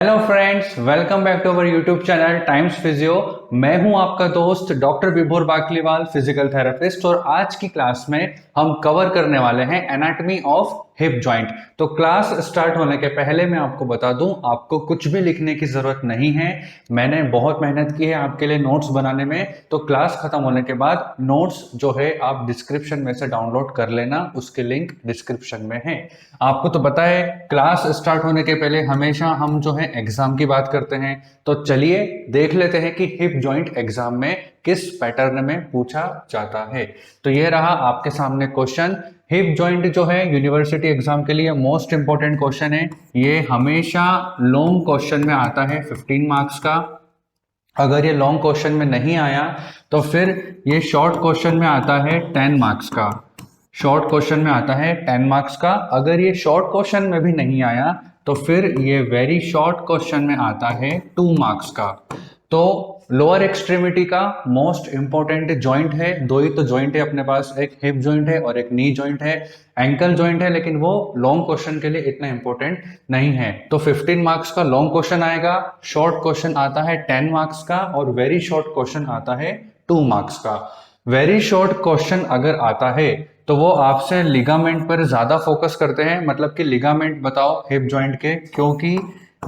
Hello friends, welcome back to our YouTube channel Times Physio. मैं हूं आपका दोस्त डॉक्टर विभोर बाकलीवाल, फिजिकल थेरेपिस्ट। और आज की क्लास में हम कवर करने वाले हैं एनाटॉमी ऑफ हिप जॉइंट। तो क्लास स्टार्ट होने के पहले मैं आपको बता दूं, आपको कुछ भी लिखने की जरूरत नहीं है। मैंने बहुत मेहनत की है आपके लिए नोट्स बनाने में। तो क्लास खत्म होने के बाद नोट्स जो है आप डिस्क्रिप्शन में से डाउनलोड कर लेना, उसके लिंक डिस्क्रिप्शन में है। आपको तो पता है क्लास स्टार्ट होने के पहले हमेशा हम जो है एग्जाम की बात करते हैं। तो चलिए देख लेते हैं कि हिप जॉइंट एग्जाम में किस पैटर्न में पूछा जाता है। तो ये रहा आपके सामने क्वेश्चन। हिप जॉइंट जो है यूनिवर्सिटी एग्जाम के लिए मोस्ट इंपॉर्टेंट क्वेश्चन है। ये हमेशा लॉन्ग क्वेश्चन में आता है 15 मार्क्स का। अगर ये लॉन्ग क्वेश्चन में नहीं आया तो फिर ये शॉर्ट क्वेश्चन में आता है 10 मार्क्स का। शॉर्ट क्वेश्चन में आता है 10 मार्क्स का। अगर ये शॉर्ट क्वेश्चन में भी नहीं आया तो फिर ये वेरी शॉर्ट क्वेश्चन में आता है 2 मार्क्स का। तो लोअर एक्सट्रीमिटी का मोस्ट इंपॉर्टेंट जॉइंट है। दो ही तो जॉइंट है अपने पास, एक हिप जॉइंट है और एक नी जॉइंट है। एंकल जॉइंट है लेकिन वो लॉन्ग क्वेश्चन के लिए इतना इंपॉर्टेंट नहीं है। तो 15 मार्क्स का लॉन्ग क्वेश्चन आएगा, शॉर्ट क्वेश्चन आता है 10 मार्क्स का और वेरी शॉर्ट क्वेश्चन आता है 2 मार्क्स का। वेरी शॉर्ट क्वेश्चन अगर आता है तो वो आपसे लिगामेंट पर ज्यादा फोकस करते हैं, मतलब कि लिगामेंट बताओ हिप जॉइंट के, क्योंकि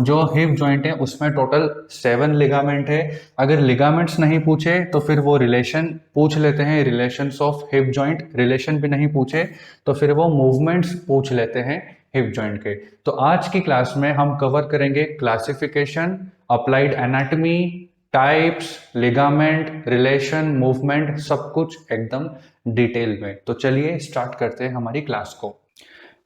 जो हिप जॉइंट है उसमें टोटल 7 लिगामेंट है। अगर लिगामेंट्स नहीं पूछे तो फिर वो रिलेशन पूछ लेते हैं, relations of hip joint. Relation भी नहीं पूछे तो फिर वो मूवमेंट्स पूछ लेते हैं हिप जॉइंट के। तो आज की क्लास में हम कवर करेंगे classification, applied anatomy, types, ligament, relation, movement, सब कुछ एकदम डिटेल में। तो चलिए स्टार्ट करते हैं हमारी क्लास को।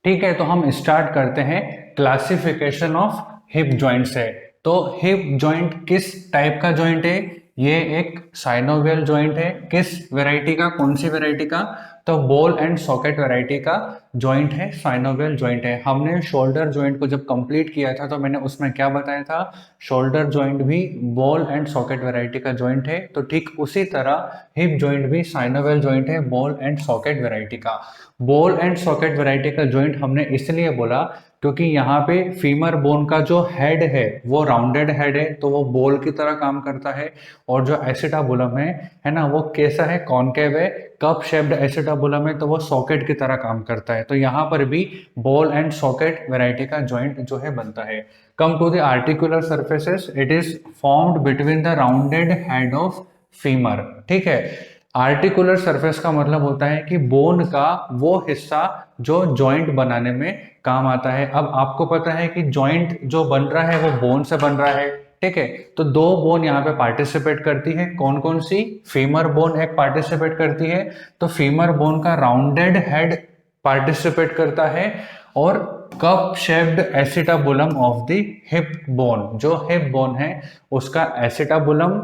ठीक है, तो हम स्टार्ट करते हैं क्लासिफिकेशन ऑफ हिप जॉइंट से। तो हिप जॉइंट किस टाइप का जॉइंट है? ये एक साइनोवियल जॉइंट है। किस वैरायटी का, कौन सी वैरायटी का? तो बॉल एंड सॉकेट वैरायटी का जॉइंट है, साइनोवियल जॉइंट है। हमने शोल्डर जॉइंट को जब कंप्लीट किया था तो मैंने उसमें क्या बताया था? शोल्डर जॉइंट भी बॉल एंड सॉकेट वैरायटी का जॉइंट है। तो ठीक उसी तरह हिप जॉइंट भी साइनोवियल जॉइंट है, बॉल एंड सॉकेट वैरायटी का। बॉल एंड सॉकेट वैरायटी का जॉइंट हमने इसलिए बोला क्योंकि यहाँ पे फीमर बोन का जो हेड है वो राउंडेड हेड है, तो वो बॉल की तरह काम करता है। और जो एसिटाबुलम है ना, वो कैसा है? कॉनकेव है। कप शेप्ड एसिटाबुलम है तो वो सॉकेट की तरह काम करता है। तो यहाँ पर भी बॉल एंड सॉकेट वैरायटी का जॉइंट जो है बनता है। Come to the articular surfaces, it is formed between the rounded head of femur. ठीक है, आर्टिकुलर सरफेस का मतलब होता है कि बोन का वो हिस्सा जो जॉइंट बनाने में काम आता है। अब आपको पता है कि जॉइंट जो बन रहा है वो बोन से बन रहा है। ठीक है, तो दो बोन यहाँ पे पार्टिसिपेट करती है। कौन कौन सी? फीमर बोन एक पार्टिसिपेट करती है, तो फीमर बोन का राउंडेड हेड पार्टिसिपेट करता है। और cup shaped acetabulum of the hip bone, जो हिप बोन है उसका एसिटाबुलम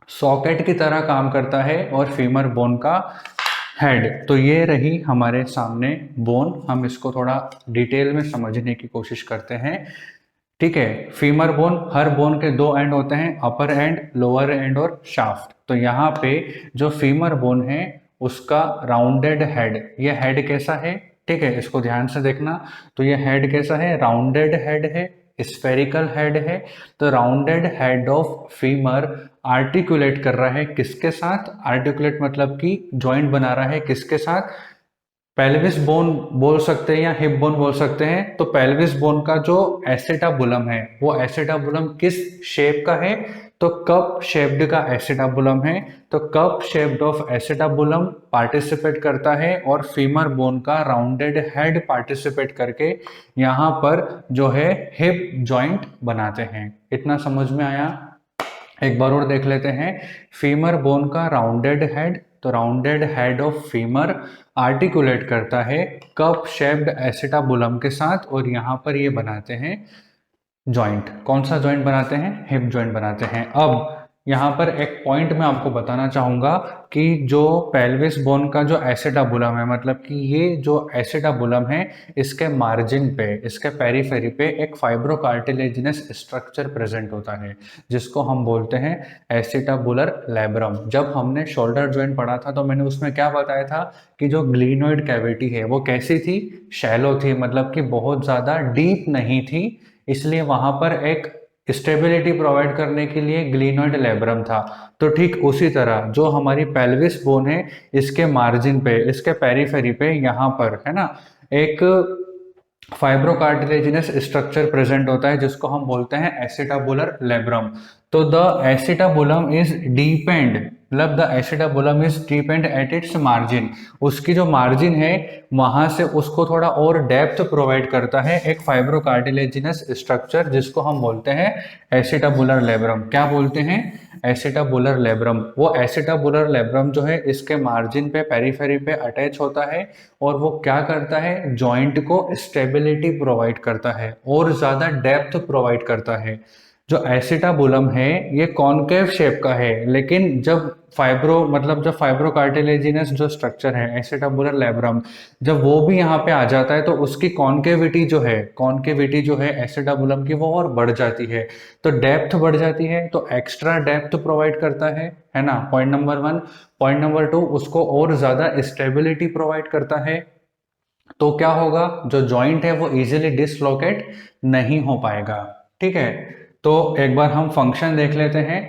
सॉकेट की तरह काम करता है और फीमर बोन का हेड। तो ये रही हमारे सामने बोन। हम इसको थोड़ा डिटेल में समझने की कोशिश करते हैं। ठीक है, फीमर बोन, हर बोन के दो एंड होते हैं, अपर एंड, लोअर एंड और शाफ्ट। तो यहाँ पे जो फीमर बोन है उसका राउंडेड हेड, ये हेड कैसा है? ठीक है, इसको ध्यान से देखना। तो ये हेड कैसा है? राउंडेड हेड है, स्फेरिकल हेड है। तो rounded head of femur articulate कर रहा है किसके साथ? आर्टिकुलेट मतलब कि जॉइंट बना रहा है किसके साथ? पेल्विस बोन बोल सकते हैं या हिप बोन बोल सकते हैं। तो पेल्विस बोन का जो एसिटाबुलम है वो एसिटाबुलम किस शेप का है? तो कप शेप्ड का एसिटाबुलम है। तो cup shaped of acetabulum participate करता है और फीमर बोन का राउंडेड हेड पार्टिसिपेट करके यहाँ पर जो है हिप जॉइंट बनाते हैं। इतना समझ में आया? एक बार और देख लेते हैं। फीमर बोन का राउंडेड हेड, तो rounded head of femur articulate करता है कप शेप्ड एसिटाबुलम के साथ और यहाँ पर ये बनाते हैं जॉइंट। कौन सा जॉइंट बनाते हैं? हिप जॉइंट बनाते हैं। अब यहाँ पर एक पॉइंट मैं आपको बताना चाहूंगा कि जो पेल्विस बोन का जो एसिटाबुलम है, मतलब कि ये जो एसिटाबुलम है इसके मार्जिन पे, इसके पेरिफेरी पे एक फाइब्रोकार्टिलेजिनस स्ट्रक्चर प्रेजेंट होता है जिसको हम बोलते हैं एसिटाबुलर लैब्रम। जब हमने शोल्डर जॉइंट पढ़ा था तो मैंने उसमें क्या बताया था कि जो ग्लीनोइड कैविटी है वो कैसी थी? शैलो थी, मतलब कि बहुत ज्यादा डीप नहीं थी। इसलिए वहां पर एक स्टेबिलिटी प्रोवाइड करने के लिए ग्लिनोइड लेब्रम था। तो ठीक उसी तरह जो हमारी पेल्विस बोन है, इसके मार्जिन पे, इसके पेरीफेरी पे, यहाँ पर है ना, एक फाइब्रोकार्टिलेजिनस स्ट्रक्चर प्रेजेंट होता है जिसको हम बोलते हैं एसिटाबुलर लेब्रम। तो द एसिटाबुलम इज डीपेंड, मतलब the acetabulum is depend at its margin, उसकी जो मार्जिन है वहां से उसको थोड़ा और डेप्थ प्रोवाइड करता है एक फाइब्रोकार्टिलेजिनस स्ट्रक्चर जिसको हम बोलते हैं एसिटाबुलर लेब्रम। क्या बोलते हैं? Acetabular labrum. वो एसिटाबुलर लेब्रम जो है इसके मार्जिन पे, पेरीफेरी पे अटैच होता है और वो क्या करता है, जॉइंट को स्टेबिलिटी प्रोवाइड करता है और ज्यादा डेप्थ प्रोवाइड करता है। जो एसिटाबुलम है ये कॉनकेव शेप का है, लेकिन जब जब फाइब्रोकार्टिलेजिनस जो स्ट्रक्चर है एसिटाबुलर लेब्रम, जब वो भी यहाँ पे आ जाता है तो उसकी कॉनकेविटी जो है एसिटाबुलम की वो और बढ़ जाती है। तो डेप्थ बढ़ जाती है तो एक्स्ट्रा डेप्थ प्रोवाइड करता है ना, पॉइंट नंबर 1। पॉइंट नंबर 2, उसको और ज्यादा स्टेबिलिटी प्रोवाइड करता है। तो क्या होगा, जो जॉइंट है वो इजीली डिसलोकेट नहीं हो पाएगा। ठीक है, तो एक बार हम फंक्शन देख लेते हैं।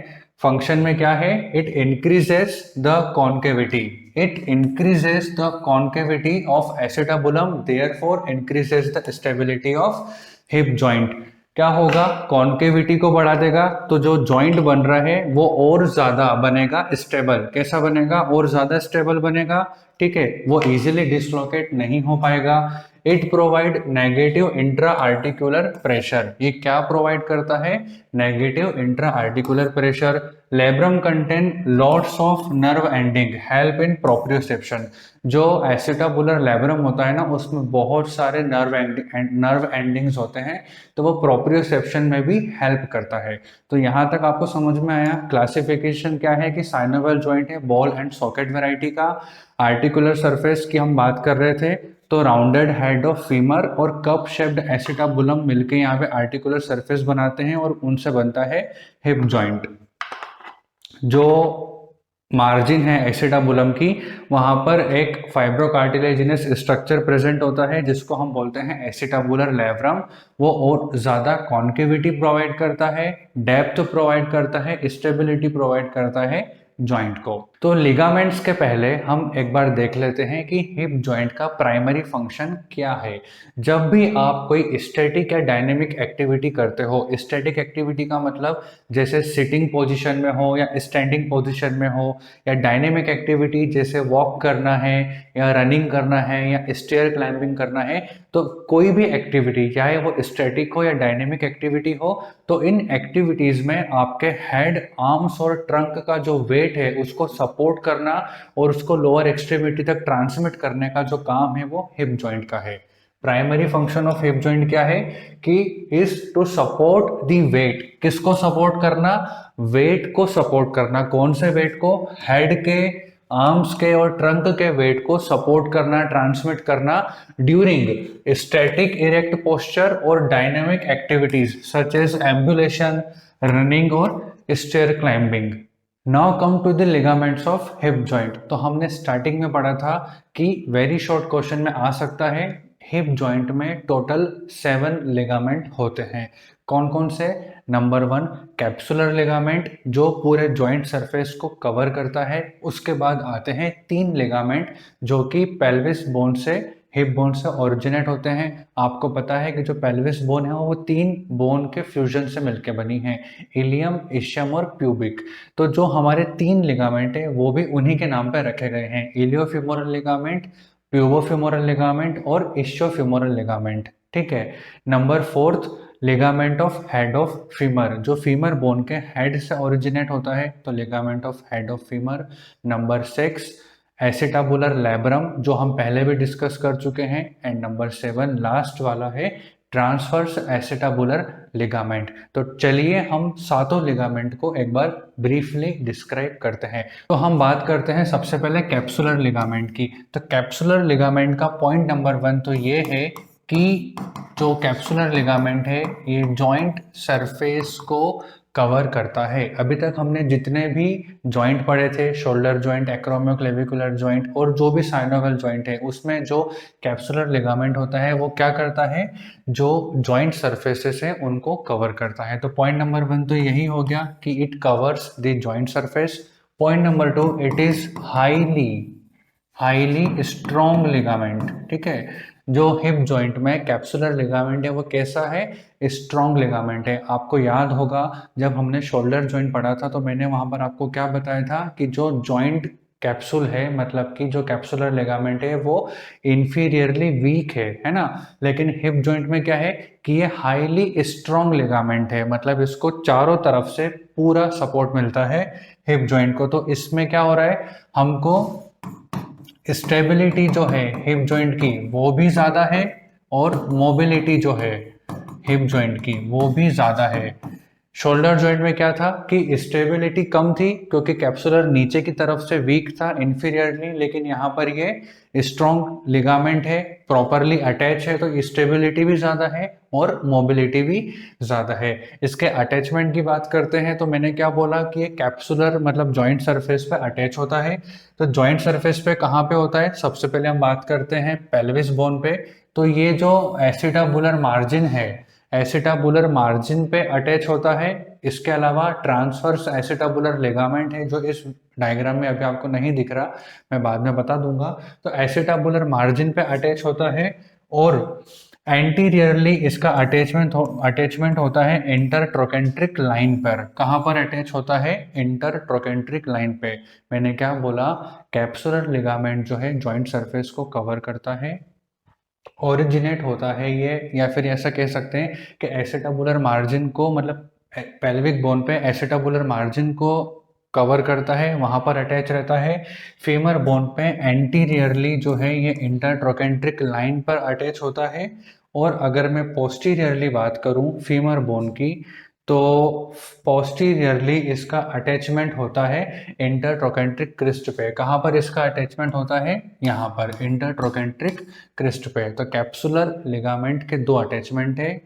फंक्शन में क्या है, it increases the concavity, it increases the concavity of acetabulum, therefore increases the stability of hip joint. क्या होगा, कॉन्केविटी को बढ़ा देगा तो जो जॉइंट बन रहा है वो और ज्यादा बनेगा स्टेबल। कैसा बनेगा, और ज्यादा स्टेबल बनेगा। ठीक है, वो इजीली डिसलोकेट नहीं हो पाएगा। It provide negative intra articular pressure, ये क्या प्रोवाइड करता है, negative intra articular pressure. Labrum contain lots of nerve ending help in proprioception. जो एसिटाबुलर लेब्रम होता है ना, उसमें बहुत सारे नर्व एंडिंग्स होते हैं, तो वो प्रोप्रियोसेप्शन में भी हेल्प करता है। तो यहाँ तक आपको समझ में आया। क्लासिफिकेशन क्या है कि साइनोवियल जॉइंट है बॉल एंड सॉकेट वैरायटी का। आर्टिकुलर सरफेस की हम बात कर रहे थे, तो राउंडेड हेड ऑफ फीमर और कप शेप्ड एसिटाबुलम मिलके यहाँ पे आर्टिकुलर सरफेस बनाते हैं और उनसे बनता है हिप जॉइंट। जो मार्जिन है एसिटाबुलम की, वहां पर एक फाइब्रोकार्टिलेजिनस स्ट्रक्चर प्रेजेंट होता है जिसको हम बोलते हैं एसिटाबुलर लेब्रम। वो और ज्यादा कॉन्केविटी प्रोवाइड करता है, डेप्थ प्रोवाइड करता है, स्टेबिलिटी प्रोवाइड करता है जॉइंट को। तो लिगामेंट्स के पहले हम एक बार देख लेते हैं कि हिप जॉइंट का प्राइमरी फंक्शन क्या है। जब भी आप कोई स्टैटिक या डायनेमिक एक्टिविटी करते हो, स्टैटिक एक्टिविटी का मतलब जैसे सिटिंग पोजीशन में हो या स्टैंडिंग पोजीशन में हो, या डायनेमिक एक्टिविटी जैसे वॉक करना है या रनिंग करना है या स्टेयर क्लाइंबिंग करना है, तो कोई भी एक्टिविटी चाहे वो स्टैटिक हो या डायनेमिक एक्टिविटी हो, तो इन एक्टिविटीज में आपके हेड, आर्म्स और ट्रंक का जो वेट है उसको सपोर्ट करना और उसको लोअर एक्सट्रीमिटी तक ट्रांसमिट करने का जो काम है वो हिप जॉइंट का है। Primary function of hip joint क्या है कि is to support the weight. किसको सपोर्ट करना, वेट को सपोर्ट करना। कौन से वेट को, हेड के, आर्म्स के और ट्रंक के वेट को सपोर्ट करना, ट्रांसमिट करना ड्यूरिंग स्टैटिक इरेक्ट पोस्चर और dynamic activities such as ambulation, running और stair climbing. Now come to the ligaments of hip joint. तो हमने स्टार्टिंग में पढ़ा था कि वेरी शॉर्ट क्वेश्चन में आ सकता है, हिप जॉइंट में टोटल 7 लिगामेंट होते हैं। कौन कौन से? नंबर 1 कैप्सुलर लिगामेंट जो पूरे जॉइंट सरफेस को कवर करता है। उसके बाद आते हैं 3 लिगामेंट जो कि पेल्विस बोन से, हिप बोन से ओरिजिनेट होते हैं। आपको पता है कि जो पेल्विस बोन है वो 3 बोन के फ्यूजन से मिलकर बनी है, इलियम, इशियम और प्यूबिक। तो जो हमारे 3 लिगामेंट है वो भी उन्हीं के नाम पर रखे गए हैं, इलियोफिमोरल लिगामेंट, प्यूबोफिमोरल लिगामेंट और इशियोफिमोरल लिगामेंट। ठीक है। Number 4 ligament of head of femur, जो फीमर बोन के हेड से ओरिजिनेट होता है, तो ligament of head of femur. Number 6 acetabular labrum जो हम पहले भी डिस्कस कर चुके हैं। एंड नंबर 7 लास्ट वाला है ट्रांसवर्स एसिटाबुलर लिगामेंट। तो चलिए हम सातों लिगामेंट को एक बार ब्रीफली डिस्क्राइब करते हैं। तो हम बात करते हैं सबसे पहले कैप्सुलर लिगामेंट की। तो कैप्सुलर लिगामेंट का पॉइंट नंबर 1 तो ये है कि जो कैप्सुलर लिगामेंट है ये जॉइंट सरफेस को कवर करता है। अभी तक हमने जितने भी जॉइंट पढ़े थे, शोल्डर जॉइंट, एक्रोमियोक्लेविकुलर जॉइंट और जो भी साइनोवियल जॉइंट है, उसमें जो कैप्सुलर लिगामेंट होता है वो क्या करता है, जो जॉइंट सरफेसेस है उनको कवर करता है। तो पॉइंट नंबर 1 तो यही हो गया कि it covers the joint surface. Point number 2, it is highly strong ligament. ठीक है, जो हिप जॉइंट में कैप्सुलर लिगामेंट है वो कैसा है, स्ट्रॉन्ग लिगामेंट है। आपको याद होगा जब हमने शोल्डर जॉइंट पढ़ा था तो मैंने वहां पर आपको क्या बताया था कि जो जॉइंट कैप्सूल है, मतलब कि जो कैप्सुलर लिगामेंट है वो इंफीरियरली वीक है ना। लेकिन हिप जॉइंट में क्या है कि ये हाईली स्ट्रॉन्ग लिगामेंट है, मतलब इसको चारों तरफ से पूरा सपोर्ट मिलता है हिप जॉइंट को। तो इसमें क्या हो रहा है, हमको स्टेबिलिटी जो है हिप जॉइंट की वो भी ज़्यादा है और मोबिलिटी जो है हिप जॉइंट की वो भी ज़्यादा है। शोल्डर जॉइंट में क्या था कि स्टेबिलिटी कम थी क्योंकि कैप्सुलर नीचे की तरफ से वीक था इंफीरियरली, लेकिन यहाँ पर ये स्ट्रॉन्ग लिगामेंट है, प्रॉपरली अटैच है, तो स्टेबिलिटी भी ज़्यादा है और मोबिलिटी भी ज़्यादा है। इसके अटैचमेंट की बात करते हैं तो मैंने क्या बोला कि ये कैप्सुलर मतलब जॉइंट सरफेस पे अटैच होता है। तो जॉइंट सरफेस पे कहाँ पे होता है, सबसे पहले हम बात करते हैं पेल्विस बोन पे। तो ये जो एसिटाबुलर मार्जिन है, एसिटाबुलर मार्जिन पे अटैच होता है। इसके अलावा ट्रांसवर्स एसिटाबुलर लिगामेंट है जो इस डायग्राम में अभी आपको नहीं दिख रहा, मैं बाद में बता दूंगा। तो एसिटाबुलर मार्जिन पे अटैच होता है और एंटीरियरली इसका अटैचमेंट होता है इंटरट्रोकेंट्रिक लाइन पर। कहाँ पर अटैच होता है, इंटरट्रोकेंट्रिक लाइन पे। मैंने क्या बोला, कैप्सुलर लिगामेंट जो है जॉइंट सरफेस को कवर करता है, ओरिजिनेट होता है ये, या फिर ऐसा कह सकते हैं कि एसिटाबुलर मार्जिन को, मतलब पेल्विक बोन पे एसिटाबुलर मार्जिन को कवर करता है, वहां पर अटैच रहता है। फीमर बोन पे एंटीरियरली जो है ये इंटरट्रोकेंट्रिक लाइन पर अटैच होता है। और अगर मैं पोस्टीरियरली बात करूं फीमर बोन की, तो पोस्टीरियरली इसका अटैचमेंट होता है इंटरट्रोकेंट्रिक क्रिस्ट पे। कहाँ पर इसका अटैचमेंट होता है, यहाँ पर इंटरट्रोकेंट्रिक क्रिस्ट पे। तो कैप्सुलर लिगामेंट के दो अटैचमेंट है,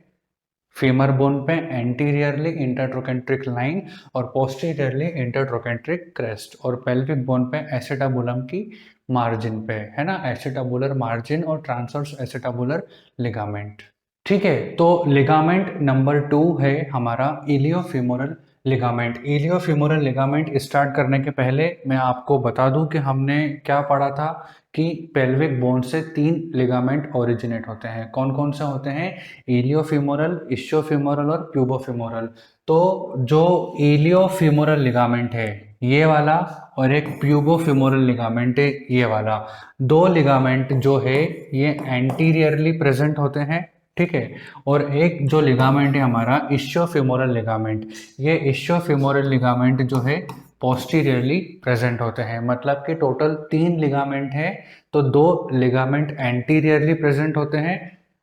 फीमर बोन पे एंटीरियरली इंटरट्रोकेंट्रिक लाइन और पोस्टीरियरली इंटरट्रोकेंट्रिक क्रेस्ट, और पेल्विक बोन पे एसिटाबुलम की मार्जिन पे, है ना, एसिटाबुलर मार्जिन और ट्रांसवर्स एसिटाबुलर लिगामेंट। ठीक है, तो लिगामेंट नंबर 2 है हमारा इलियोफीमोरल लिगामेंट। इलियोफीमोरल लिगामेंट स्टार्ट करने के पहले मैं आपको बता दूं कि हमने क्या पढ़ा था कि पेल्विक बोन से 3 लिगामेंट ओरिजिनेट होते हैं। कौन कौन से होते हैं, इलियोफीमोरल, इश्योफीमोरल और प्यूबोफीमोरल। तो जो इलियोफीमोरल लिगामेंट है ये वाला, और एक प्यूबोफीमोरल लिगामेंट है ये वाला, दो लिगामेंट जो है ये एंटीरियरली प्रेजेंट होते हैं। ठीक है, और एक जो लिगामेंट है हमारा इश्योफीमोरल लिगामेंट, ये इश्योफीमोरल लिगामेंट जो है पोस्टीरियरली प्रेजेंट होते हैं। मतलब कि टोटल 3 लिगामेंट है, तो 2 लिगामेंट एंटीरियरली प्रेजेंट होते हैं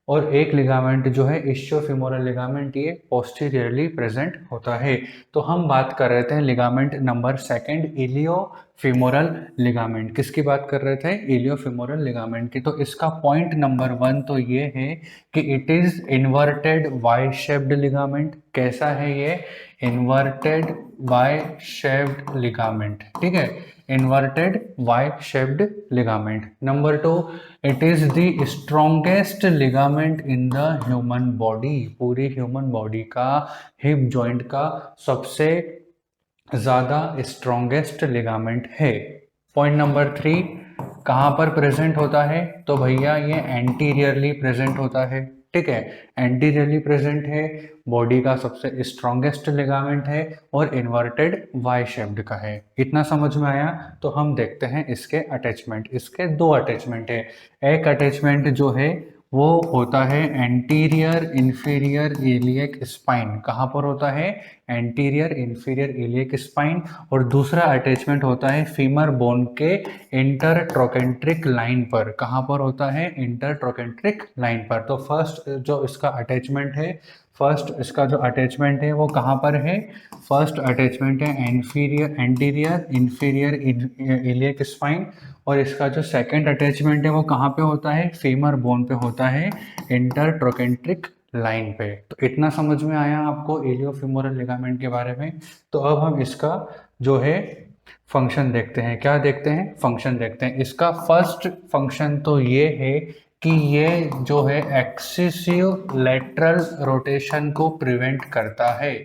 और एक लिगामेंट जो है इश्योफीमोरल लिगामेंट ये पोस्टीरियरली प्रेजेंट होता है। तो हम बात कर रहे थे लिगामेंट नंबर 2 इलियोफीमोरल लिगामेंट। किसकी बात कर रहे थे, इलियोफीमोरल लिगामेंट की। तो इसका पॉइंट नंबर 1 तो ये है कि it is inverted Y shaped ligament. कैसा है ये, इन्वर्टेड वाई शेप्ड लिगामेंट। ठीक है, inverted Y shaped ligament. Number 2, it is the strongest ligament in the human body. पूरी ह्यूमन बॉडी का हिप जॉइंट का सबसे ज्यादा स्ट्रॉन्गेस्ट लिगामेंट है। पॉइंट नंबर 3, कहाँ पर प्रेजेंट होता है, तो भैया ये एंटीरियरली प्रेजेंट होता है। ठीक है, एंटीरियरली प्रेजेंट है, बॉडी का सबसे स्ट्रॉन्गेस्ट लिगामेंट है और इन्वर्टेड वाई शेप्ड का है। इतना समझ में आया। तो हम देखते हैं इसके अटैचमेंट। इसके 2 अटैचमेंट है। एक अटैचमेंट जो है वो होता है एंटीरियर इंफीरियर इलियक स्पाइन। कहाँ पर होता है, एंटीरियर इंफीरियर इलियक स्पाइन। और दूसरा अटैचमेंट होता है फीमर बोन के इंटरट्रोकेंट्रिक लाइन पर। कहाँ पर होता है, इंटरट्रोकेंट्रिक लाइन पर। तो फर्स्ट जो इसका अटैचमेंट है, फर्स्ट इसका जो अटैचमेंट है वो कहाँ पर है, फर्स्ट अटैचमेंट है एंटीरियर इंफीरियर इलियक स्पाइन। और इसका जो सेकंड अटैचमेंट है वो कहाँ पे होता है, फीमर बोन पे होता है, इंटरट्रोकेंट्रिक लाइन पे। तो इतना समझ में आया आपको इलियोफेमोरल लिगामेंट के बारे में। तो अब हम इसका जो है फंक्शन देखते हैं। क्या देखते हैं? फंक्शन देखते हैं। इसका फर्स्ट फंक्शन तो ये है कि ये जो है एक्सेसिव लेटरल रोटेशन को प्रिवेंट करता है।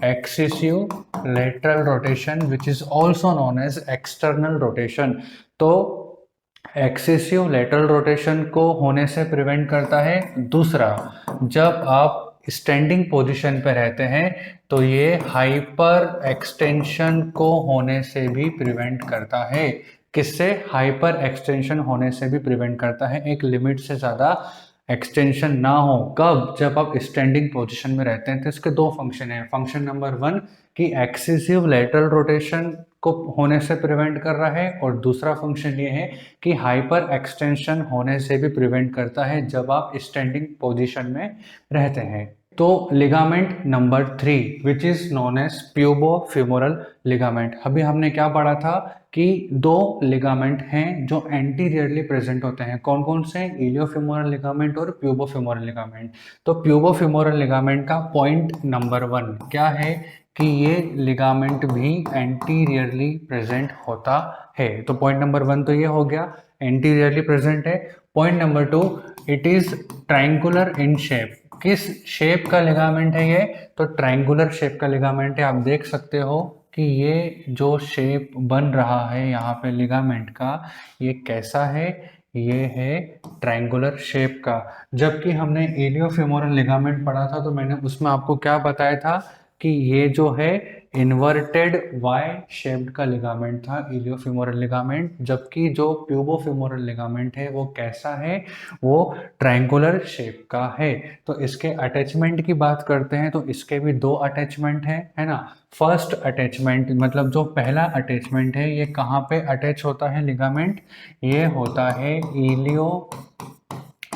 Excessive lateral rotation which is also known as external rotation. तो एक्सेसिव लेटरल रोटेशन को होने से प्रिवेंट करता है। दूसरा, जब आप स्टैंडिंग पोजीशन पे रहते हैं तो ये हाइपर एक्सटेंशन को होने से भी प्रिवेंट करता है। किससे? हाइपर एक्सटेंशन होने से भी प्रिवेंट करता है। एक लिमिट से ज़्यादा एक्सटेंशन ना हो। कब? जब आप स्टैंडिंग पोजीशन में रहते हैं। तो इसके दो फंक्शन हैं। फंक्शन नंबर 1 कि एक्सेसिव लेटरल रोटेशन को होने से प्रिवेंट कर रहा है, और दूसरा फंक्शन ये है कि हाइपर एक्सटेंशन होने से भी प्रिवेंट करता है जब आप स्टैंडिंग पोजीशन में रहते हैं। तो ligament number 3 which is known as pubofemoral ligament. अभी हमने क्या पढ़ा था कि दो लिगामेंट हैं जो एंटीरियरली प्रेजेंट होते हैं। कौन कौन से? इलियोफेमोरल लिगामेंट और प्यूबोफेमोरल लिगामेंट। तो प्यूबोफेमोरल लिगामेंट का पॉइंट नंबर 1 क्या है कि ये लिगामेंट भी एंटीरियरली प्रेजेंट होता है। तो पॉइंट नंबर 1 तो ये हो गया, एंटीरियरली प्रेजेंट है। Point number 2, it is triangular in shape. किस शेप का लिगामेंट है ये? तो ट्रायंगुलर शेप का लिगामेंट है। आप देख सकते हो कि ये जो शेप बन रहा है यहाँ पे लिगामेंट का, ये कैसा है? ये है ट्रायंगुलर शेप का। जबकि हमने इलियोफेमोरल लिगामेंट पढ़ा था तो मैंने उसमें आपको क्या बताया था कि ये जो है इन्वर्टेड वाई शेप्ड का लिगामेंट था इलियोफेमोरल लिगामेंट। जबकि जो प्यूबोफेमोरल लिगामेंट है वो कैसा है? वो ट्रायंगुलर शेप का है। तो इसके अटैचमेंट की बात करते हैं तो इसके भी दो अटैचमेंट है ना। फर्स्ट अटैचमेंट मतलब जो पहला अटैचमेंट है, ये कहाँ पे अटैच होता है लिगामेंट? ये होता है इलियो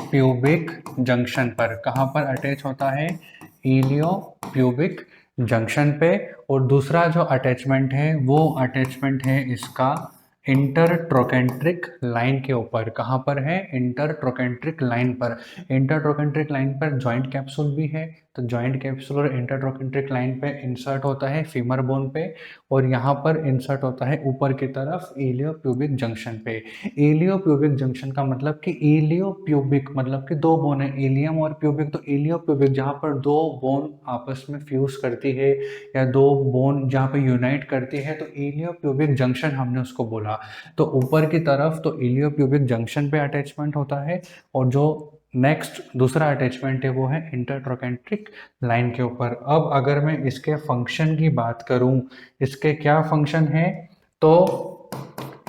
प्यूबिक जंक्शन पर। कहाँ पर अटैच होता है? इलियो प्यूबिक जंक्शन पे। और दूसरा जो अटैचमेंट है वो अटैचमेंट है इसका इंटरट्रोकेंट्रिक लाइन के ऊपर। कहाँ पर है? इंटरट्रोकेंट्रिक लाइन पर। इंटरट्रोकेंट्रिक लाइन पर जॉइंट कैप्सूल भी है। तो जॉइंट कैप्सूल और इंटरट्रोकेंट्रिक लाइन पे इंसर्ट होता है फीमर बोन पे, और यहाँ पर इंसर्ट होता है ऊपर की तरफ इलियो प्यूबिक जंक्शन पे। इलियो प्यूबिक जंक्शन का मतलब कि इलियो प्यूबिक मतलब कि दो बोन है, इलियम और प्यूबिक। तो इलियो प्यूबिक जहाँ पर दो बोन आपस में फ्यूज करती है या दो बोन जहाँ पे यूनाइट करती है, तो इलियो प्यूबिक जंक्शन हमने उसको बोला। तो ऊपर की तरफ तो इलियो प्यूबिक जंक्शन पे अटैचमेंट होता है, और जो नेक्स्ट दूसरा अटैचमेंट है वो है इंटरट्रोकेंट्रिक लाइन के ऊपर। अब अगर मैं इसके फंक्शन की बात करूं, इसके क्या फंक्शन है, तो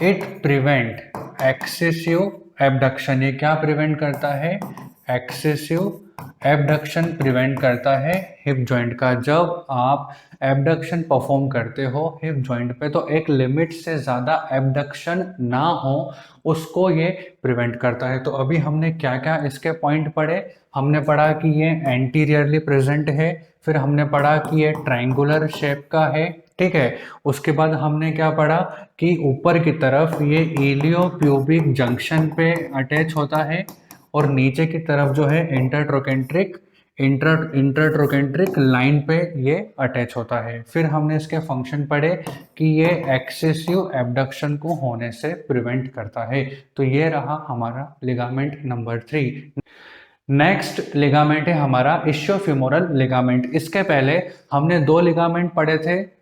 इट प्रिवेंट एक्सेसिव एबडक्शन। ये क्या प्रिवेंट करता है? एक्सेसिव एबडक्शन प्रिवेंट करता है हिप जॉइंट का। जब आप एबडक्शन परफॉर्म करते हो हिप जॉइंट पे तो एक लिमिट से ज़्यादा एबडक्शन ना हो, उसको ये प्रिवेंट करता है। तो अभी हमने क्या क्या इसके पॉइंट पढ़े? हमने पढ़ा कि ये एंटीरियरली प्रेजेंट है, फिर हमने पढ़ा कि ये ट्रायंगुलर शेप का है, ठीक है। उसके बाद हमने क्या पढ़ा कि ऊपर की तरफ ये इलियो प्यूबिक जंक्शन पे अटैच होता है, और नीचे की तरफ जो है इंटरट्रोकेंट्रिक लाइन पे ये अटैच होता है। फिर हमने इसके फंक्शन पढ़े कि ये एक्सेसिव एबडक्शन को होने से प्रिवेंट करता है। तो ये रहा हमारा लिगामेंट नंबर 3। नेक्स्ट लिगामेंट है हमारा इशियोफेमोरल लिगामेंट। इसके पहले हमने दो लिगामेंट पढ़े थे।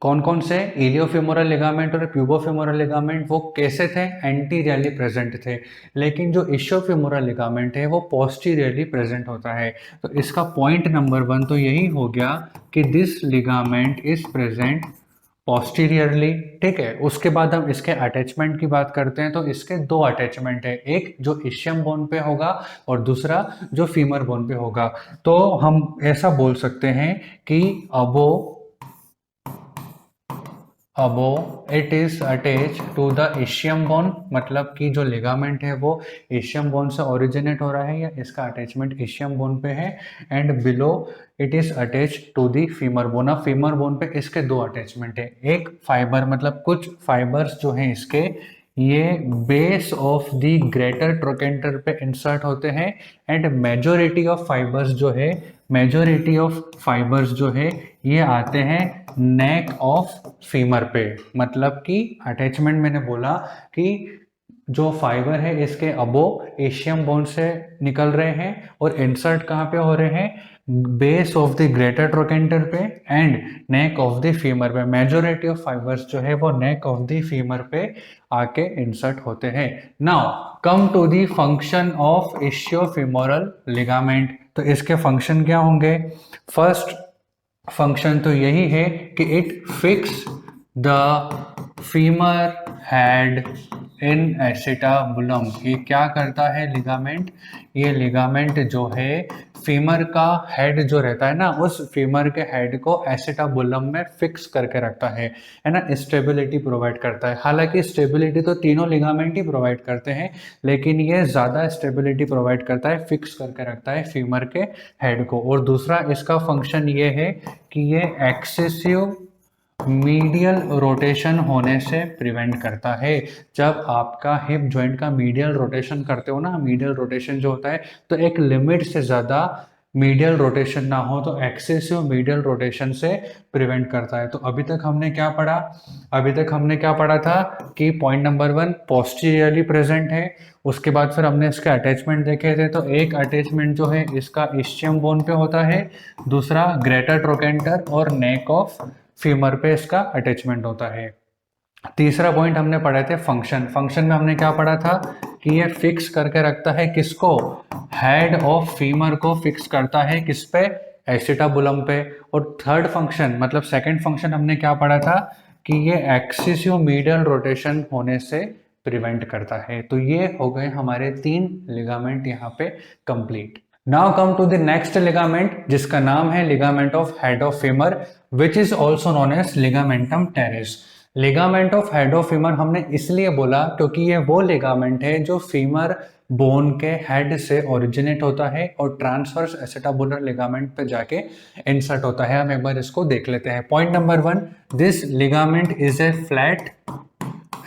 कौन कौन से? इलियोफेमोरल लिगामेंट और प्यूबोफेमोरल लिगामेंट। वो कैसे थे? एंटीरियरली प्रेजेंट थे। लेकिन जो इशियोफेमोरल लिगामेंट है वो पोस्टीरियरली प्रेजेंट होता है। तो इसका पॉइंट नंबर 1 तो यही हो गया कि this ligament is present posteriorly, ठीक है। उसके बाद हम इसके अटैचमेंट की बात करते हैं। तो इसके दो अटैचमेंट है, एक जो इशियम बोन पे होगा और दूसरा जो फीमर बोन पे होगा। तो हम ऐसा बोल सकते हैं कि अबो it is attach to the ischium bone, मतलब कि जो लिगामेंट है वो इशियम बोन से ओरिजिनेट हो रहा है या इसका अटैचमेंट इशियम बोन पे है। And below it is attach to the femur bone. अब फीमर बोन पे इसके दो अटैचमेंट है, एक फाइबर मतलब कुछ फाइबर्स जो हैं इसके ये base of the greater trochanter पे इंसर्ट होते हैं एंड मेजोरिटी ऑफ फाइबर्स जो है, मेजोरिटी ऑफ फाइबर्स जो है ये आते हैं नेक ऑफ फीमर पे। मतलब कि अटैचमेंट मैंने बोला कि जो फाइबर है इसके अबो एशियम बोन से निकल रहे हैं और इंसर्ट कहाँ पे हो रहे हैं, base of the greater trochanter पे and neck of the femur पे। मेजोरिटी ऑफ फाइबर्स जो है वो नेक ऑफ द फीमर पे आके इंसर्ट होते हैं। Now come to the function of ischiofemoral ligament. तो इसके फंक्शन क्या होंगे? फर्स्ट फंक्शन तो यही है कि it fix the femur head in acetabulum. ये क्या करता है लिगामेंट? ये लिगामेंट जो है फीमर का हेड जो रहता है ना, उस फीमर के हेड को एसिटाबुलम में फिक्स करके रखता है ना, स्टेबिलिटी प्रोवाइड करता है। हालांकि स्टेबिलिटी तो तीनों लिगामेंट ही प्रोवाइड करते हैं, लेकिन ये ज़्यादा स्टेबिलिटी प्रोवाइड करता है, फिक्स करके रखता है फीमर के हेड को। और दूसरा इसका फंक्शन ये है कि ये एक्सेसिव मीडियल रोटेशन होने से प्रिवेंट करता है। जब आपका हिप जॉइंट का मीडियल रोटेशन करते हो ना, मीडियल रोटेशन जो होता है, तो एक लिमिट से ज़्यादा मीडियल रोटेशन ना हो तो एक्सेसिव मीडियल रोटेशन से प्रिवेंट करता है। तो अभी तक हमने क्या पढ़ा? अभी तक हमने क्या पढ़ा था कि पॉइंट नंबर 1 पोस्टीरियरली प्रेजेंट है। उसके बाद फिर हमने इसके अटैचमेंट देखे थे। तो एक अटैचमेंट जो है इसका इस्चियम बोन पे होता है, दूसरा ग्रेटर ट्रोकेंटर और नेक ऑफ फीमर पे इसका अटैचमेंट होता है। तीसरा पॉइंट हमने पढ़े थे फंक्शन। फंक्शन में हमने क्या पढ़ा था कि ये फिक्स करके रखता है किसको? हेड ऑफ फीमर को फिक्स करता है किस पे? एसिटाबुलम पे। और थर्ड फंक्शन मतलब सेकंड फंक्शन हमने क्या पढ़ा था कि ये एक्सेसिव मीडियल रोटेशन होने से प्रिवेंट करता है। तो ये हो गए हमारे 3 लिगामेंट यहाँ पे complete. Now come to the next ligament जिसका नाम है ligament of head of femur which is also known as ligamentum teres. Ligament of head of femur हमने इसलिए बोला क्योंकि ये वो लिगामेंट है जो फीमर बोन के हेड से ओरिजिनेट होता है और ट्रांसवर्स एसिटाबुलर लिगामेंट पे जाके इंसर्ट होता है। हम एक बार इसको देख लेते हैं। Point number 1, this ligament is a flat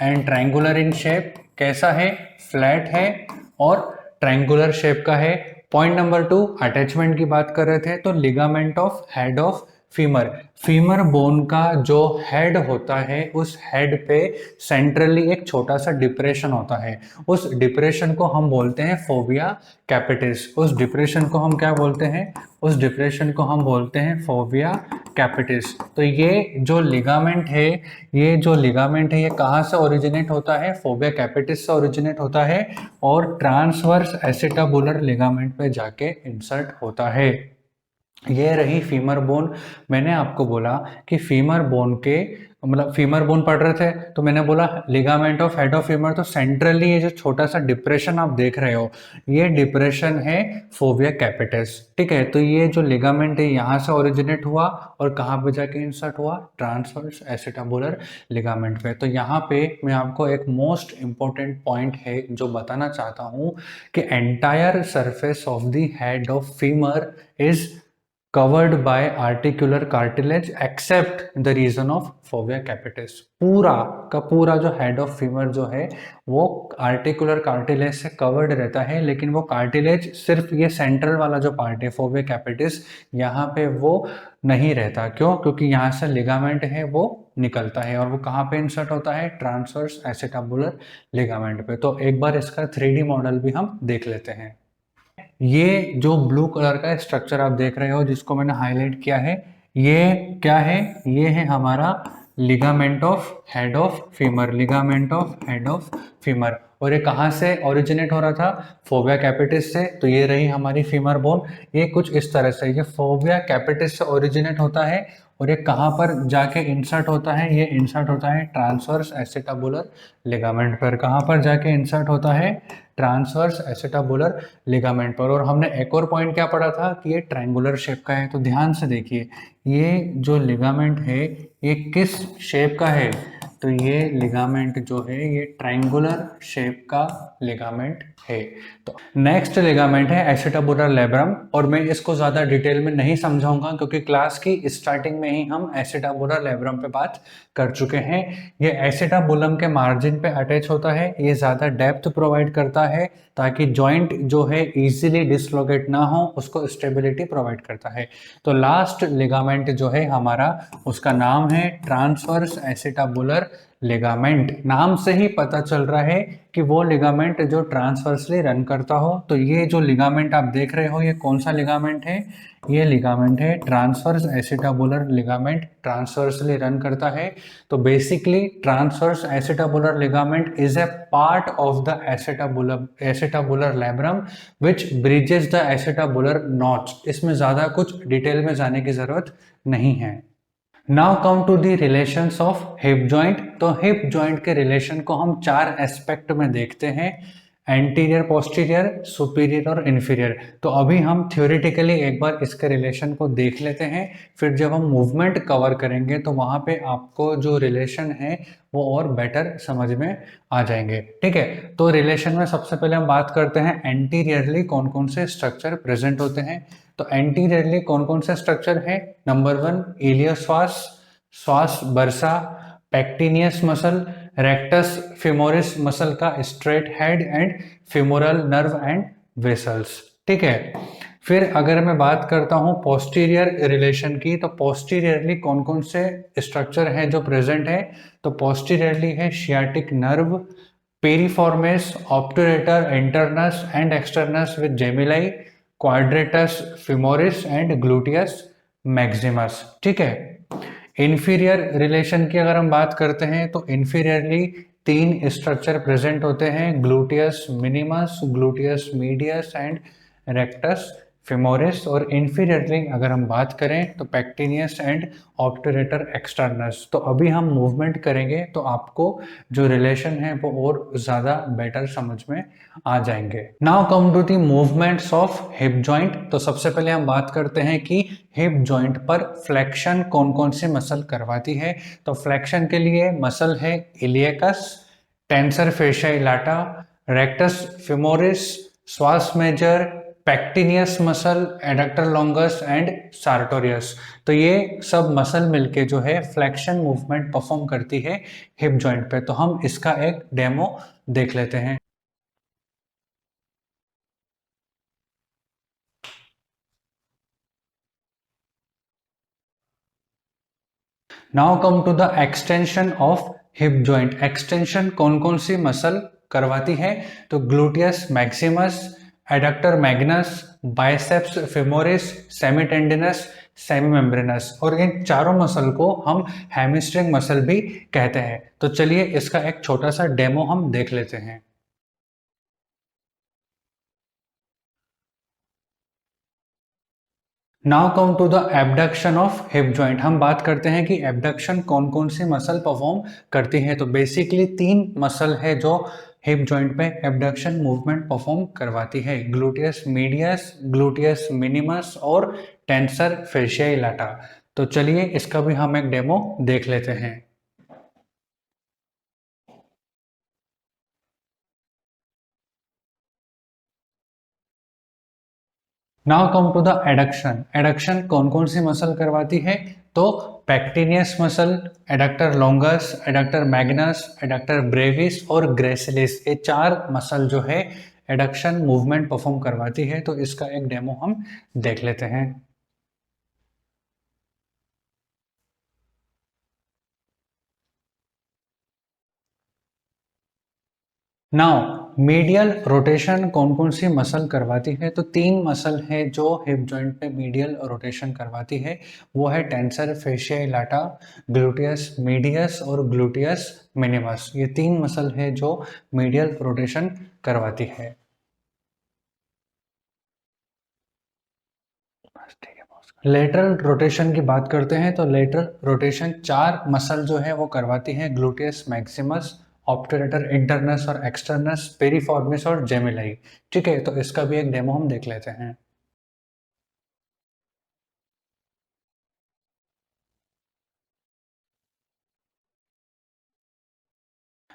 and triangular in shape. कैसा है? फ्लैट है और ट्रायंगुलर शेप का है। पॉइंट नंबर 2, अटैचमेंट की बात कर रहे थे, तो ligament of head of femur. Femur bone का जो हेड होता है उस हेड पे सेंट्रली एक छोटा सा डिप्रेशन होता है। उस डिप्रेशन को हम बोलते हैं फोविया कैपिटिस। उस डिप्रेशन को हम क्या बोलते हैं? उस डिप्रेशन को हम बोलते हैं फोविया कैपिटिस। तो ये जो लिगामेंट है, ये कहाँ से ओरिजिनेट होता है? फोविया कैपिटिस से ओरिजिनेट होता है और ट्रांसवर्स एसिटाबुलर लिगामेंट पे जाके इंसर्ट होता है। ये रही फीमर बोन। मैंने आपको बोला कि फीमर बोन के मतलब फीमर बोन पढ़ रहे थे तो मैंने बोला ligament of head of femur, तो सेंट्रली ये जो छोटा सा डिप्रेशन आप देख रहे हो ये डिप्रेशन है फोविया कैपिटस। ठीक है, तो ये जो लिगामेंट है यहाँ से ओरिजिनेट हुआ और कहाँ पे जाके इंसर्ट हुआ? ट्रांसवर्स एसिटाबुलर लिगामेंट पे। तो यहाँ पे मैं आपको एक मोस्ट इंपॉर्टेंट पॉइंट है जो बताना चाहता हूँ कि entire surface of the head of femur is covered by articular cartilage except the region of fovea capitis। पूरा का पूरा जो हेड ऑफ फीमर जो है वो आर्टिकुलर कार्टिलेज से कवर्ड रहता है, लेकिन वो कार्टिलेज सिर्फ ये सेंट्रल वाला जो पार्ट है फोविया कैपिटिस यहाँ पे वो नहीं रहता। क्यों? क्योंकि यहाँ से लिगामेंट है वो निकलता है और वो कहाँ पे इंसर्ट होता है? ट्रांसवर्स एसिटाबुलर लिगामेंट पे। तो एक बार इसका 3D मॉडल भी हम देख लेते हैं। ये जो ब्लू कलर का स्ट्रक्चर आप देख रहे हो जिसको मैंने हाईलाइट किया है, ये क्या है? ये है हमारा ligament of head of femur. Ligament of head of femur. और ये कहाँ से ओरिजिनेट हो रहा था? फोविया कैपिटिस से। तो ये रही हमारी फीमर बोन। ये कुछ इस तरह से ये फोविया कैपिटिस से ओरिजिनेट होता है और ये कहाँ पर जाके इंसर्ट होता है? ये इंसर्ट होता है ट्रांसवर्स एसिटाबुलर लिगामेंट पर। कहाँ पर जाके इंसर्ट होता है? ट्रांसवर्स एसिटाबुलर लिगामेंट पर। और हमने एक और पॉइंट क्या पढ़ा था कि ये ट्रायंगुलर शेप का है। तो ध्यान से देखिए, ये जो लिगामेंट है ये किस शेप का है? तो ये लिगामेंट जो है ये ट्रायंगुलर शेप का लिगामेंट है। तो नेक्स्ट लिगामेंट है एसिटाबुलर लेब्रम, और मैं इसको ज़्यादा डिटेल में नहीं समझाऊंगा क्योंकि क्लास की स्टार्टिंग में ही हम एसिटाबुलर लेब्रम पे बात कर चुके हैं। ये एसिटाबुलम के मार्जिन पे अटैच होता है, ये ज़्यादा डेप्थ प्रोवाइड करता है ताकि जॉइंट जो है इजीली डिसलोकेट ना हो, उसको स्टेबिलिटी प्रोवाइड करता है। तो लास्ट लिगामेंट जो है हमारा, उसका नाम है ट्रांसवर्स एसिटाबुलर लिगामेंट। नाम से ही पता चल रहा है कि वो लिगामेंट जो ट्रांसवर्सली रन करता हो। तो ये जो लिगामेंट आप देख रहे हो ये कौन सा लिगामेंट है? ये लिगामेंट है transverse acetabular ligament, transversely run करता है। तो basically transverse acetabular ligament is a part of the acetabular labrum which bridges the acetabular notch. इसमें ज्यादा कुछ डिटेल में जाने की जरूरत नहीं है। Now come to the relations of hip joint. तो हिप जॉइंट के रिलेशन को हम चार एस्पेक्ट में देखते हैं, एंटीरियर, पोस्टीरियर, सुपीरियर और इन्फीरियर। तो अभी हम थ्योरेटिकली एक बार इसके रिलेशन को देख लेते हैं, फिर जब हम मूवमेंट कवर करेंगे तो वहाँ पे आपको जो रिलेशन है वो और बेटर समझ में आ जाएंगे। ठीक है, तो रिलेशन में सबसे पहले हम बात करते हैं एंटीरियरली कौन कौन से स्ट्रक्चर प्रेजेंट होते हैं। तो एंटीरियरली कौन कौन से स्ट्रक्चर है? Number 1 iliopsoas, psoas bursa, pectineus muscle, rectus femoris muscle का straight head and femoral nerve and vessels. ठीक है, फिर अगर मैं बात करता हूं पोस्टीरियर रिलेशन की, तो पोस्टीरियरली कौन कौन से स्ट्रक्चर हैं जो प्रेजेंट है? तो पोस्टीरियरली है sciatic nerve, piriformis, obturator internus and externus with gemelli, quadratus femoris and gluteus maximus. ठीक है, इन्फीरियर रिलेशन की अगर हम बात करते हैं तो इन्फीरियरली तीन स्ट्रक्चर प्रेजेंट होते हैं, gluteus minimus, gluteus medius and rectus femoris. और इन्फीरियरली अगर हम बात करें तो पेक्टिनियस एंड ऑब्टुरेटर एक्सटर्नस। तो अभी हम मूवमेंट करेंगे तो आपको जो रिलेशन है वो और ज़्यादा बेटर समझ में आ जाएंगे। Now come to the movements of hip joint. तो सबसे पहले हम बात करते हैं कि हिप जॉइंट पर फ्लेक्शन कौन कौन सी मसल करवाती है। तो फ्लेक्शन के लिए मसल है iliacus, tensor fasciae latae, rectus femoris, psoas major, pectineus muscle, adductor longus and sartorius. तो ये सब मसल मिलके जो है फ्लेक्शन मूवमेंट परफॉर्म करती है हिप जॉइंट पे। तो हम इसका एक डेमो देख लेते हैं। Now come to the extension of hip joint. Extension कौन कौन सी मसल करवाती है? तो gluteus maximus, adductor magnus, biceps femoris, semitendinosus, semimembranosus. और इन चारों मसल को हम हैमस्ट्रिंग मसल भी कहते हैं। तो चलिए इसका एक छोटा सा डेमो हम देख लेते हैं। Now come to the abduction of hip joint. हम बात करते हैं कि एबडक्शन कौन कौन सी मसल परफॉर्म करती है। तो बेसिकली तीन मसल है जो हिप जॉइंट पे एबडक्शन मूवमेंट परफॉर्म करवाती है, ग्लूटियस मीडियस, ग्लूटियस मिनिमस और टेंसर फेशियाई लाटा। तो चलिए इसका भी हम एक डेमो देख लेते हैं। Now come to the adduction. Adduction कौन कौन सी मसल करवाती है? तो pectineus muscle, adductor longus, adductor magnus, adductor brevis और ग्रेसिलिस, ये चार मसल जो है एडक्शन मूवमेंट परफॉर्म करवाती है। तो इसका एक डेमो हम देख लेते हैं। नाउ मीडियल रोटेशन कौन कौन सी मसल करवाती है? तो तीन मसल है जो हिप जॉइंट पे मीडियल रोटेशन करवाती है, वो है टेंसर फेशियाई लाटा, ग्लूटियस मीडियस और ग्लूटियस मिनिमस। ये तीन मसल है जो मीडियल रोटेशन करवाती है। लेटरल रोटेशन की बात करते हैं तो लेटरल रोटेशन चार मसल जो है वो करवाती है, ग्लूटियस मैक्सिमस, ऑब्टुरेटर इंटरनस और एक्सटर्नस, पेरिफॉर्मिस और जेमिलाई। ठीक है, तो इसका भी एक डेमो हम देख लेते हैं।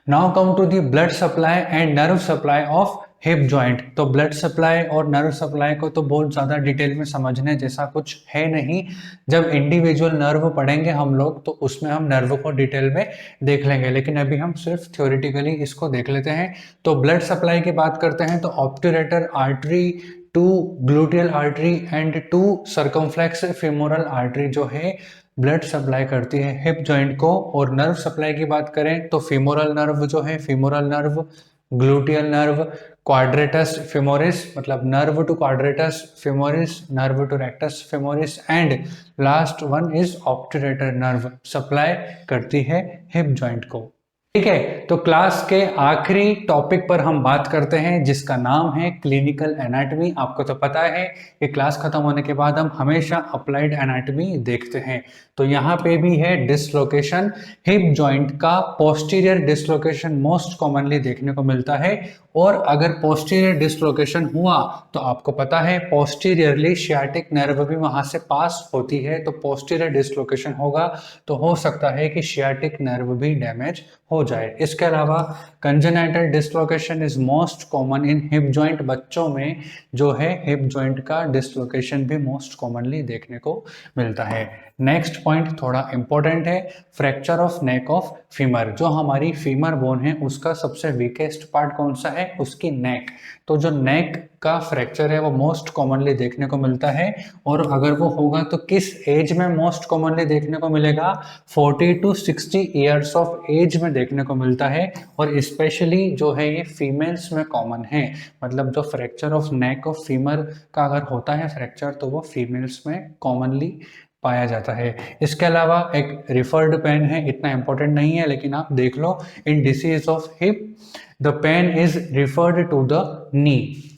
Now come to the blood supply and nerve supply of hip joint. तो ब्लड सप्लाई और नर्व सप्लाई को तो बहुत ज़्यादा डिटेल में समझने जैसा कुछ है नहीं। जब इंडिविजुअल नर्व पढ़ेंगे हम लोग तो उसमें हम नर्व को डिटेल में देख लेंगे, लेकिन अभी हम सिर्फ थ्योरेटिकली इसको देख लेते हैं। तो ब्लड सप्लाई की बात करते हैं तो obturator artery to gluteal artery and to circumflex femoral artery जो है ब्लड सप्लाई करती है हिप जॉइंट को। और नर्व सप्लाई की बात करें तो फीमोरल नर्व जो है, femoral nerve, gluteal nerve, quadratus femoris मतलब nerve to quadratus femoris, nerve to rectus femoris and last one is obturator nerve supply करती है हिप जॉइंट को। ठीक है, तो क्लास के आखिरी टॉपिक पर हम बात करते हैं जिसका नाम है क्लिनिकल एनाटॉमी। आपको तो पता है कि क्लास खत्म होने के बाद हम हमेशा अप्लाइड एनाटॉमी देखते हैं। तो यहाँ पे भी है डिसलोकेशन। हिप जॉइंट का पोस्टीरियर डिसलोकेशन मोस्ट कॉमनली देखने को मिलता है। और अगर पोस्टीरियर डिसलोकेशन हुआ तो आपको पता है पोस्टीरियरली शियाटिक नर्व भी वहां से पास होती है। तो पोस्टीरियर डिसलोकेशन होगा तो हो सकता है कि शियाटिक नर्व भी डैमेज हो जाए। इसके अलावा congenital dislocation is most common in hip joint. बच्चों में जो है हिप जॉइंट का डिसलोकेशन भी मोस्ट कॉमनली देखने को मिलता है। नेक्स्ट पॉइंट थोड़ा इंपॉर्टेंट है, fracture of neck of femur. जो हमारी फीमर बोन है उसका सबसे वीकेस्ट पार्ट कौन सा है, उसकी नेक। तो जो नेक का फ्रैक्चर है वो मोस्ट कॉमनली देखने को मिलता है। और अगर वो होगा तो किस एज में मोस्ट कॉमनली देखने को मिलेगा, 40 to 60 ईयर्स ऑफ एज में देखने को मिलता है। और स्पेशली जो है ये फीमेल्स में कॉमन है। मतलब जो fracture of neck of femur का अगर होता है फ्रैक्चर तो वो फीमेल्स में कॉमनली पाया जाता है। इसके अलावा एक रिफर्ड पेन है, इतना इंपॉर्टेंट नहीं है लेकिन आप देख लो, in disease of hip the pain is referred to the knee.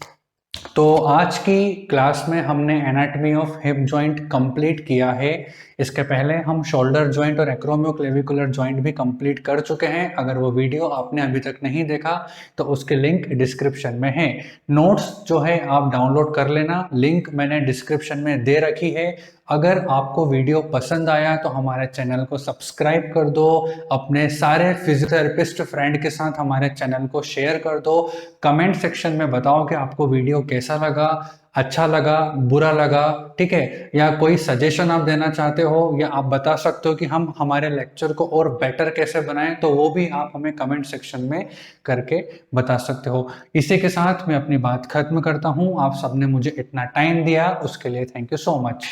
तो आज की क्लास में हमने anatomy of hip joint complete किया है। इसके पहले हम शोल्डर जॉइंट और एक्रोमियोक्लेविकुलर जॉइंट भी कंप्लीट कर चुके हैं। अगर वो वीडियो आपने अभी तक नहीं देखा तो उसके लिंक डिस्क्रिप्शन में है। नोट्स जो है आप डाउनलोड कर लेना, लिंक मैंने डिस्क्रिप्शन में दे रखी है। अगर आपको वीडियो पसंद आया तो हमारे चैनल को सब्सक्राइब कर दो, अपने सारे फिजियोथेरेपिस्ट फ्रेंड के साथ हमारे चैनल को शेयर कर दो। कमेंट सेक्शन में बताओ कि आपको वीडियो कैसा लगा, अच्छा लगा, बुरा लगा, ठीक है। या कोई सजेशन आप देना चाहते हो या आप बता सकते हो कि हम हमारे लेक्चर को और बेटर कैसे बनाएं, तो वो भी आप हमें कमेंट सेक्शन में करके बता सकते हो। इसी के साथ मैं अपनी बात खत्म करता हूं। आप सबने मुझे इतना टाइम दिया उसके लिए थैंक यू सो मच।